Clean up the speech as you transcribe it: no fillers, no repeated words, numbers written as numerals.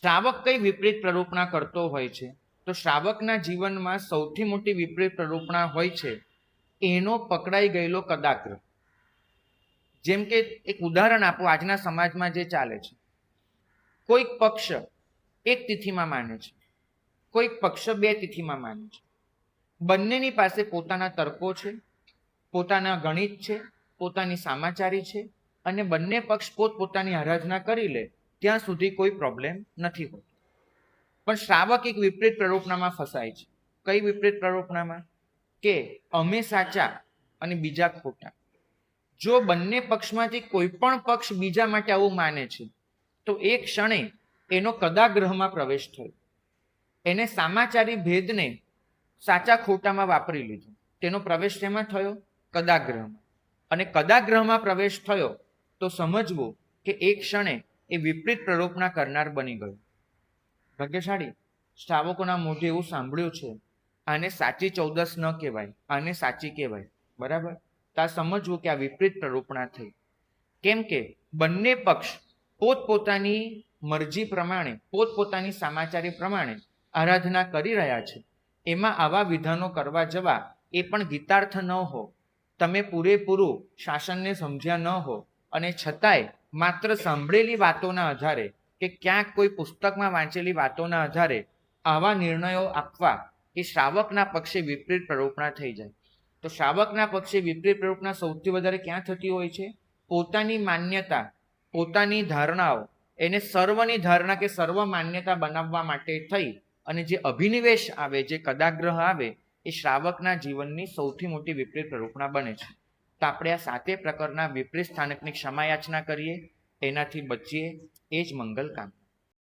શ્રાવક કઈ વિપરીત પ્રરૂપણા કરતો હોય છે? તો શ્રાવકના જીવનમાં સૌથી મોટી વિપરીત પ્રરૂપણા હોય છે એનો પકડાઈ ગયેલો કદાગ્રહ. જેમ કે એક ઉદાહરણ આપો, આજના સમાજમાં જે ચાલે છે, કોઈક પક્ષ એક તિથિમાં માને છે, કોઈક પક્ષ બે તિથિમાં માને છે. બંનેની પાસે પોતાના તર્કો છે, પોતાના ગણિત છે, પોતાની સામાચારી છે, અને બંને પક્ષ પોતપોતાની આરાધના કરી લે ત્યાં સુધી કોઈ પ્રોબ્લેમ નથી હોતો. પણ શ્રાવક એક વિપરીત પ્રરૂપણામાં ફસાય છે. કઈ વિપરીત પ્રરૂપણામાં? કે અમે સાચા અને બીજા ખોટા. જો બંને પક્ષમાંથી કોઈ પણ પક્ષ બીજા માટે આવું માને છે તો એ ક્ષણે એનો કદાગ્રહમાં પ્રવેશ થયો. એને સામાચારી ભેદને સાચા ખોટામાં વાપરી લીધું. તેનો પ્રવેશ શેમાં થયો? કદાગ્રહમાં. અને કદાગ્રહમાં પ્રવેશ થયો તો સમજવું કે એક ક્ષણે એ વિપરીત પ્રરૂપણા કરનાર બની ગયો. ભાગ્યશાળી શ્રાવકોના મોઢે એવું સાંભળ્યું છે, આને સાચી ચૌદસ ન કહેવાય, આને સાચી કહેવાય. બરાબર? તો સમજવું કે આ વિપરીત પ્રરૂપણા થઈ. કેમ કે બંને પક્ષ પોતપોતાની મરજી પ્રમાણે, પોતપોતાની સામાચારી પ્રમાણે આરાધના કરી રહ્યા છે. એમાં આવા વિધાનો કરવા જવા એ પણ ગીતાર્થ ન હો, તમે પૂરેપૂરું શાસનને સમજ્યા ન હો, અને છતાંય માત્ર સાંભળેલી વાતોના આધારે કે ક્યાંક કોઈ પુસ્તકમાં વાંચેલી વાતોના આધારે આવા નિર્ણયો આપવા એ શ્રાવકના પક્ષે વિપરીત પ્રરૂપણા થઈ જાય. તો શ્રાવકના પક્ષે વિપરીત પ્રરૂપણા સૌથી વધારે ક્યાં થતી હોય છે? પોતાની માન્યતા, પોતાની ધારણાઓ, એને સર્વની ધારણા કે સર્વ માન્યતા બનાવવા માટે થઈ અને જે અભિનિવેશ આવે, જે કદાગ્રહ આવે, એ શ્રાવકના જીવનની સૌથી મોટી વિપરીત પ્રરૂપણા બને છે. તો આપણે આ 7 પ્રકારના વિપરીત સ્થાનકની ક્ષમાયાચના કરીએ, એનાથી બચીએ, એ જ મંગલ કામ.